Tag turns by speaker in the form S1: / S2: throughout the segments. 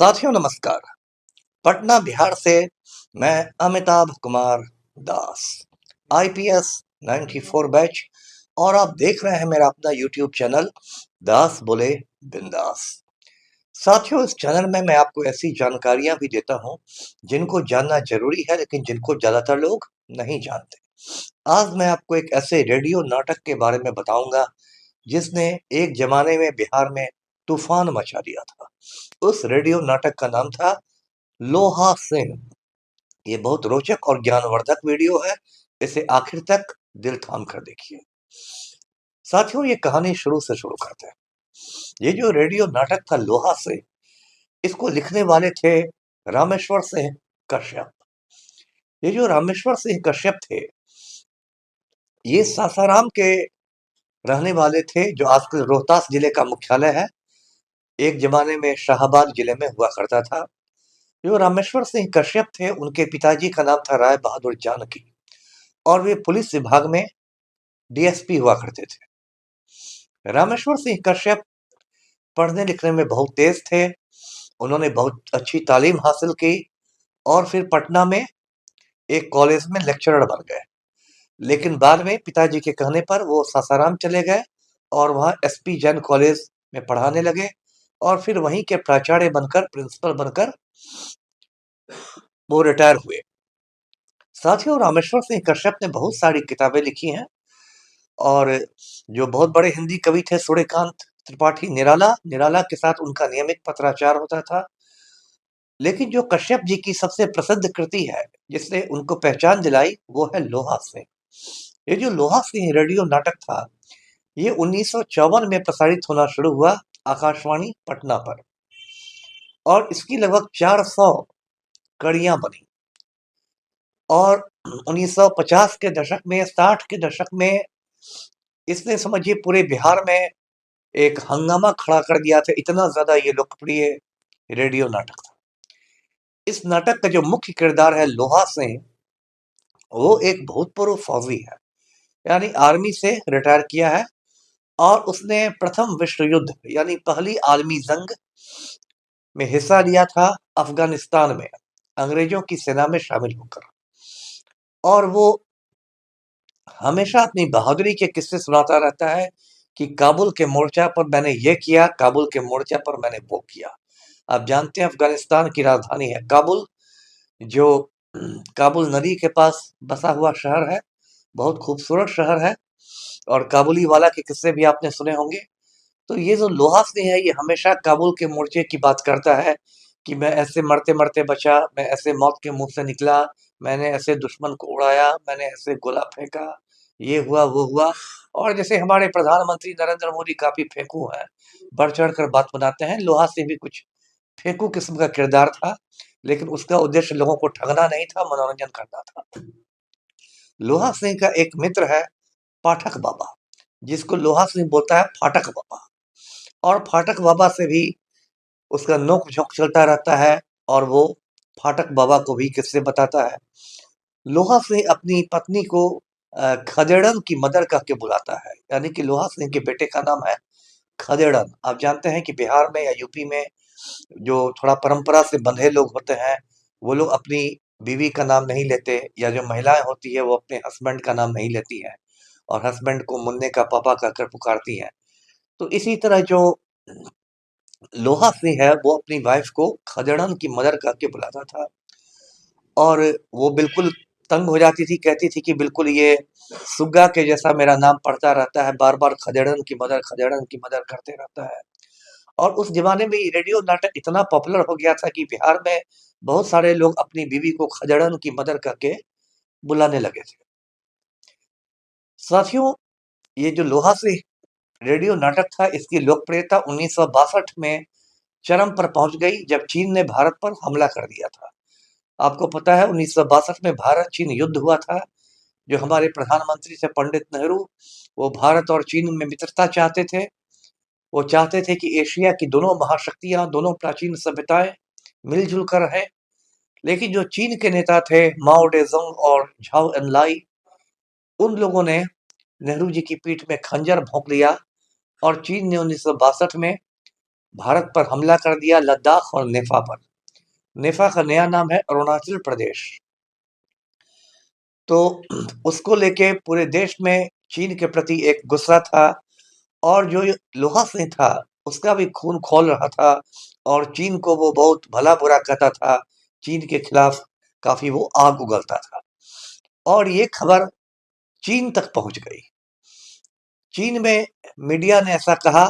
S1: साथियों नमस्कार। पटना बिहार से मैं अमिताभ कुमार दास, आईपीएस 94 बैच, और आप देख रहे हैं मेरा अपना यूट्यूब चैनल दास बोले बिंदास। साथियों, इस चैनल में मैं आपको ऐसी जानकारियां भी देता हूं जिनको जानना जरूरी है, लेकिन जिनको ज्यादातर लोग नहीं जानते। आज मैं आपको एक ऐसे रेडियो नाटक के बारे में बताऊंगा जिसने एक जमाने में बिहार में तूफान मचा दिया था। उस रेडियो नाटक का नाम था लोहा सिंह। ये बहुत रोचक और ज्ञानवर्धक वीडियो है। इसे आखिर तक दिल थाम कर देखिए। साथियों, ये कहानी शुरू से शुरू करते हैं। ये जो रेडियो नाटक था लोहा सिंह, इसको लिखने वाले थे रामेश्वर सिंह कश्यप। ये जो रामेश्वर सिंह कश्यप थे, ये सासाराम के रहने वाले थे, जो आजकल रोहतास जिले का मुख्यालय है। एक जमाने में शाहाबाद जिले में हुआ करता था। जो रामेश्वर सिंह कश्यप थे, उनके पिताजी का नाम था राय बहादुर जानकी, और वे पुलिस विभाग में डीएसपी हुआ करते थे। रामेश्वर सिंह कश्यप पढ़ने लिखने में बहुत तेज थे। उन्होंने बहुत अच्छी तालीम हासिल की और फिर पटना में एक कॉलेज में लेक्चरर बन गए। लेकिन बाद में पिताजी के कहने पर वो सासाराम चले गए और वहां एसपी जैन कॉलेज में पढ़ाने लगे, और फिर वहीं के प्राचार्य बनकर, प्रिंसिपल बनकर वो रिटायर हुए। साथियों, रामेश्वर सिंह कश्यप ने बहुत सारी किताबें लिखी हैं, और जो बहुत बड़े हिंदी कवि थे सूर्यकांत त्रिपाठी निराला, निराला के साथ उनका नियमित पत्राचार होता था। लेकिन जो कश्यप जी की सबसे प्रसिद्ध कृति है, जिसने उनको पहचान दिलाई, वो है लोहा सिंह। ये जो लोहा सिंह रेडियो नाटक था, ये 1954 में प्रसारित होना शुरू हुआ आकाशवाणी पटना पर, और इसकी लगभग 400 कड़ियां बनी। और 1950 के दशक में, 60 के दशक में इसने, समझिए, पूरे बिहार में एक हंगामा खड़ा कर दिया था। इतना ज्यादा ये लोकप्रिय रेडियो नाटक था। इस नाटक का जो मुख्य किरदार है लोहा सिंह, वो एक भूतपूर्व फौजी है, यानी आर्मी से रिटायर किया है, और उसने प्रथम विश्व युद्ध यानी पहली आलमी जंग में हिस्सा लिया था, अफगानिस्तान में अंग्रेजों की सेना में शामिल होकर। और वो हमेशा अपनी बहादुरी के किस्से सुनाता रहता है कि काबुल के मोर्चा पर मैंने ये किया, काबुल के मोर्चा पर मैंने वो किया। आप जानते हैं अफगानिस्तान की राजधानी है काबुल, जो काबुल नदी के पास बसा हुआ शहर है। बहुत खूबसूरत शहर है, और काबुली वाला के किस्से भी आपने सुने होंगे। तो ये जो लोहा सिंह है, ये हमेशा काबुल के मोर्चे की बात करता है कि मैं ऐसे मरते मरते बचा, मैं ऐसे मौत के मुंह से निकला, मैंने ऐसे दुश्मन को उड़ाया, मैंने ऐसे गोला फेंका, ये हुआ वो हुआ। और जैसे हमारे प्रधानमंत्री नरेंद्र मोदी काफी फेंकू हैं, बढ़ चढ़ कर बात बनाते हैं, लोहा सिंह भी कुछ फेंकू किस्म का किरदार था। लेकिन उसका उद्देश्य लोगों को ठगना नहीं था, मनोरंजन करना था। लोहा सिंह का एक मित्र है पाठक बाबा, जिसको लोहा सिंह बोलता है फाटक बाबा। और फाटक बाबा से भी उसका नोक झोंक चलता रहता है, और वो फाटक बाबा को भी किस्से बताता है। लोहा सिंह अपनी पत्नी को खदेड़न की मदर कह के बुलाता है, यानी कि लोहा सिंह के बेटे का नाम है खदेड़न। आप जानते हैं कि बिहार में या यूपी में जो थोड़ा परंपरा से बंधे लोग होते हैं, वो लोग अपनी बीवी का नाम नहीं लेते, या जो महिलाएं होती है वो अपने हस्बैंड का नाम नहीं लेती हैं, और हस्बैंड को मुन्ने का पापा कहकर पुकारती हैं। तो इसी तरह जो लोहा सिंह है, वो अपनी वाइफ को खदेड़न की मदर कह के बुलाता था, और वो बिल्कुल तंग हो जाती थी, कहती थी कि बिल्कुल ये सुग्गा के जैसा मेरा नाम पढ़ता रहता है, बार बार खदेड़न की मदर, खदेड़न की मदर करते रहता है। और उस जमाने में ये रेडियो नाटक इतना पॉपुलर हो गया था कि बिहार में बहुत सारे लोग अपनी बीवी को खदेड़न की मदर कह के बुलाने लगे थे। साथियों, ये जो लोहा सिंह रेडियो नाटक था, इसकी लोकप्रियता 1962 में चरम पर पहुंच गई, जब चीन ने भारत पर हमला कर दिया था। आपको पता है 1962 में भारत चीन युद्ध हुआ था। जो हमारे प्रधानमंत्री थे पंडित नेहरू, वो भारत और चीन में मित्रता चाहते थे। वो चाहते थे कि एशिया की दोनों महाशक्तियां, दोनों प्राचीन सभ्यताएं मिलजुल कर रहें। लेकिन जो चीन के नेता थे माओ डेजोंग और झाओ एनलाई, उन लोगों ने नेहरू जी की पीठ में खंजर भोंक लिया, और चीन ने 1962 में भारत पर हमला कर दिया लद्दाख और नेफा पर। नेफा का नया नाम है अरुणाचल प्रदेश। तो उसको लेके पूरे देश में चीन के प्रति एक गुस्सा था, और जो ये लोहा सिंह था उसका भी खून खौल रहा था, और चीन को वो बहुत भला बुरा कहता था। चीन के खिलाफ काफी वो आग उगलता था, और ये खबर चीन तक पहुंच गई। चीन में मीडिया ने ऐसा कहा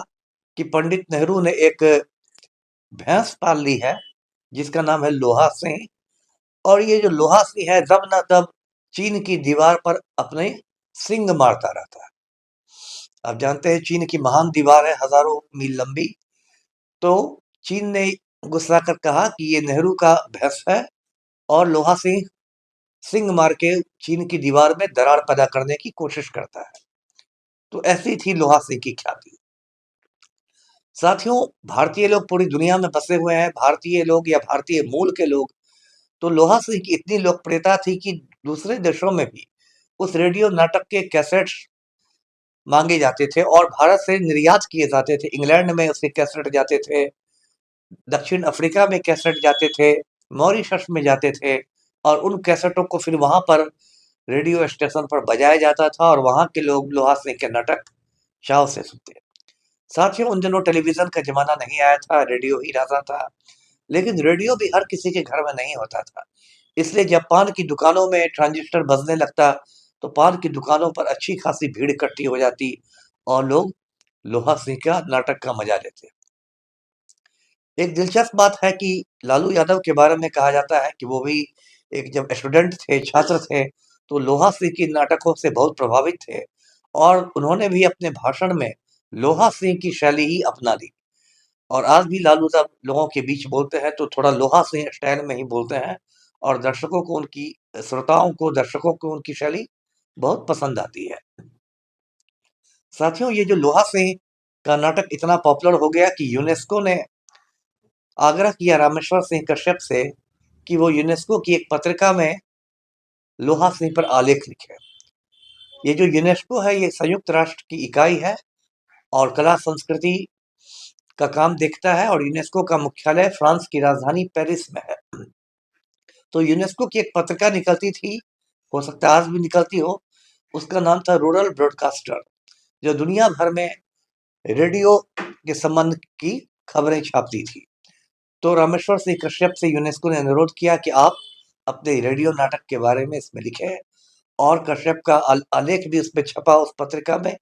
S1: कि पंडित नेहरू ने एक भैंस पाल ली है जिसका नाम है लोहा सिंह, और ये जो लोहा सिंह है जब न तब चीन की दीवार पर अपने सिंग मारता रहता है। आप जानते हैं चीन की महान दीवार है, हजारों मील लंबी। तो चीन ने गुस्सा कर कहा कि ये नेहरू का भैंस है, और लोहा सिंह सिंग मार के चीन की दीवार में दरार पैदा करने की कोशिश करता है। तो ऐसी थी लोहा सिंह की ख्याति। साथियों, भारतीय लोग पूरी दुनिया में बसे हुए हैं, भारतीय लोग या भारतीय मूल के लोग। तो लोहा सिंह की इतनी लोकप्रियता थी कि दूसरे देशों में भी उस रेडियो नाटक के कैसेट्स मांगे जाते थे और भारत से निर्यात किए जाते थे। इंग्लैंड में उसके कैसेट जाते थे, दक्षिण अफ्रीका में कैसेट जाते थे, मॉरिशस में जाते थे, और उन कैसेटों को फिर वहां पर रेडियो स्टेशन पर बजाया जाता था, और वहां के लोग लोहा सिंह के नाटक चाव से सुनते। साथियों, उन दिनों टेलीविजन का जमाना नहीं आया था, रेडियो ही रहता था। लेकिन रेडियो भी हर किसी के घर में नहीं होता था, इसलिए जब पान की दुकानों में ट्रांजिस्टर बजने लगता तो पान की दुकानों पर अच्छी खासी भीड़ इकट्ठी हो जाती, और लोग लोहा सिंह का नाटक का मजा लेते। एक दिलचस्प बात है कि लालू यादव के बारे में कहा जाता है कि वो भी एक जब स्टूडेंट थे, छात्र थे, तो लोहा सिंह के नाटकों से बहुत प्रभावित थे, और उन्होंने भी अपने भाषण में लोहा सिंह की शैली ही अपना ली। और आज भी लालू साहब लोगों के बीच बोलते हैं तो थोड़ा लोहा सिंह स्टाइल में ही बोलते हैं, और दर्शकों को उनकी दर्शकों को उनकी शैली बहुत पसंद आती है। साथियों, ये जो लोहा सिंह का नाटक इतना पॉपुलर हो गया कि यूनेस्को ने आग्रह किया रामेश्वर सिंह कश्यप से कि वो यूनेस्को की एक पत्रिका में लोहा सिंह पर आलेख लिखे। ये जो यूनेस्को है ये संयुक्त राष्ट्र की इकाई है, और कला संस्कृति का काम देखता है, और यूनेस्को का मुख्यालय फ्रांस की राजधानी पेरिस में है। तो यूनेस्को की एक पत्रिका निकलती थी, हो सकता है आज भी निकलती हो, उसका नाम था रूरल ब्रॉडकास्टर, जो दुनिया भर में रेडियो के संबंध की खबरें छापती थी। तो रामेश्वर सिंह कश्यप से यूनेस्को ने अनुरोध किया कि आप अपने रेडियो नाटक के बारे में इसमें लिखें, और कश्यप का आलेख भी उसमें छपा उस पत्रिका में,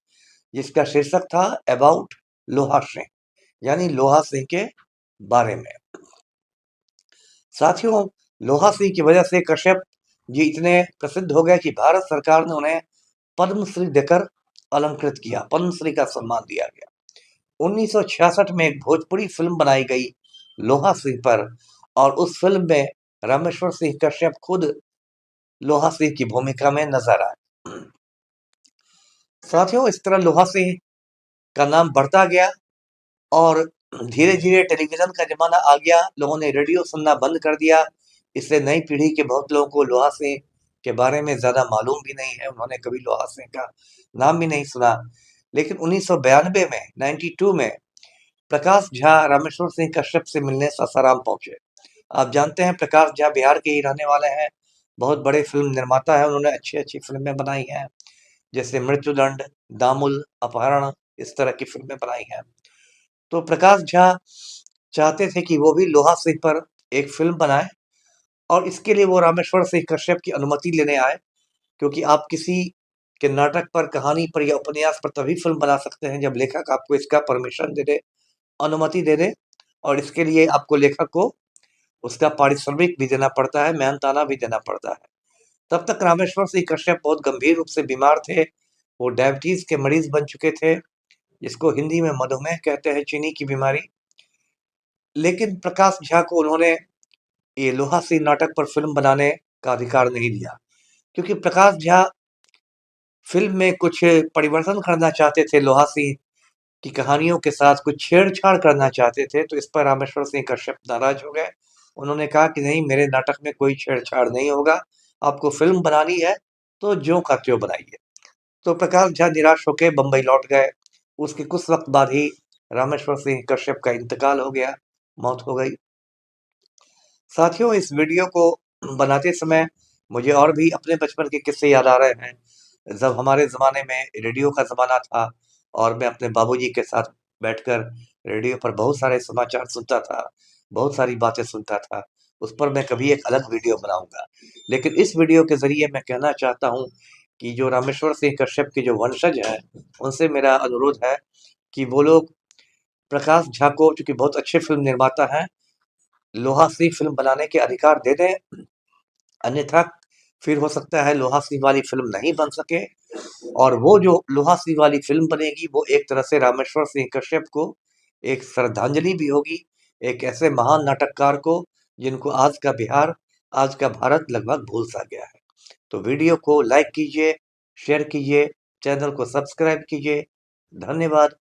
S1: जिसका शीर्षक था अबाउट लोहा सिंह, यानी लोहा सिंह के बारे में। साथियों, लोहा सिंह की वजह से कश्यप जी इतने प्रसिद्ध हो गए कि भारत सरकार ने उन्हें पद्मश्री देकर अलंकृत किया, पद्मश्री का सम्मान दिया गया। 1966 में एक भोजपुरी फिल्म बनाई गई लोहा सिंह पर, और उस फिल्म में रामेश्वर सिंह कश्यप खुद लोहा सिंह की भूमिका में नजर आए। साथियों, इस तरह लोहा सिंह का नाम बढ़ता गया, और धीरे धीरे टेलीविजन का जमाना आ गया, लोगों ने रेडियो सुनना बंद कर दिया। इससे नई पीढ़ी के बहुत लोगों को लोहा सिंह के बारे में ज्यादा मालूम भी नहीं है, उन्होंने कभी लोहा सिंह का नाम भी नहीं सुना। लेकिन 1992 में 92 में प्रकाश झा रामेश्वर सिंह कश्यप से मिलने सासाराम पहुंचे। आप जानते हैं प्रकाश झा बिहार के ही रहने वाले हैं, बहुत बड़े फिल्म निर्माता है, उन्होंने अच्छी अच्छी फिल्में बनाई हैं, जैसे मृत्युदंड, दामुल, अपहरण, इस तरह की फिल्में बनाई हैं। तो प्रकाश झा चाहते थे कि वो भी लोहा सिंह पर एक फिल्म बनाए, और इसके लिए वो रामेश्वर सिंह कश्यप की अनुमति लेने आए, क्योंकि आप किसी के नाटक पर, कहानी पर या उपन्यास पर तभी फिल्म बना सकते हैं जब लेखक आपको इसका परमिशन दे दे, अनुमति दे दे, और इसके लिए आपको लेखक को उसका पारिश्रमिक भी देना पड़ता है, मेहनताना भी देना पड़ता है। तब तक रामेश्वर सिंह कश्यप बहुत गंभीर रूप से बीमार थे, वो डायबिटीज के मरीज बन चुके थे, जिसको हिंदी में मधुमेह कहते हैं, चीनी की बीमारी। लेकिन प्रकाश झा को उन्होंने ये लोहा सिंह नाटक पर फिल्म बनाने का अधिकार नहीं दिया, क्योंकि प्रकाश झा फिल्म में कुछ परिवर्तन करना चाहते थे, लोहा सिंह की कहानियों के साथ कुछ छेड़छाड़ करना चाहते थे। तो इस पर रामेश्वर सिंह कश्यप नाराज हो गए, उन्होंने कहा कि नहीं, मेरे नाटक में कोई छेड़छाड़ नहीं होगा, आपको फिल्म बनानी है तो ज्यों का त्यों बनाइए। तो प्रकाश झा निराश होकर बंबई लौट गए। उसके कुछ वक्त बाद ही रामेश्वर सिंह कश्यप का इंतकाल हो गया, मौत हो गई। साथियों, इस वीडियो को बनाते समय मुझे और भी अपने बचपन के किस्से याद आ रहे हैं। जब हमारे ज़माने में रेडियो का ज़माना था और मैं अपने बाबूजी के साथ बैठकर रेडियो पर बहुत सारे समाचार सुनता था, बहुत सारी बातें सुनता था। उस पर मैं कभी एक अलग वीडियो बनाऊँगा। लेकिन इस वीडियो के ज़रिए मैं कहना चाहता हूँ कि जो रामेश्वर सिंह कश्यप के जो वंशज हैं, उनसे मेरा अनुरोध है कि वो लोग प्रकाश झा को, चूँकि बहुत अच्छे फ़िल्म निर्माता हैं, लोहा सी फ़िल्म बनाने के अधिकार दे दें। अन्यथा फिर हो सकता है लोहा सिंह वाली फिल्म नहीं बन सके, और वो जो लोहा सिंह वाली फिल्म बनेगी वो एक तरह से रामेश्वर सिंह कश्यप को एक श्रद्धांजलि भी होगी, एक ऐसे महान नाटककार को जिनको आज का बिहार, आज का भारत लगभग भूल सा गया है। तो वीडियो को लाइक कीजिए, शेयर कीजिए, चैनल को सब्सक्राइब कीजिए। धन्यवाद।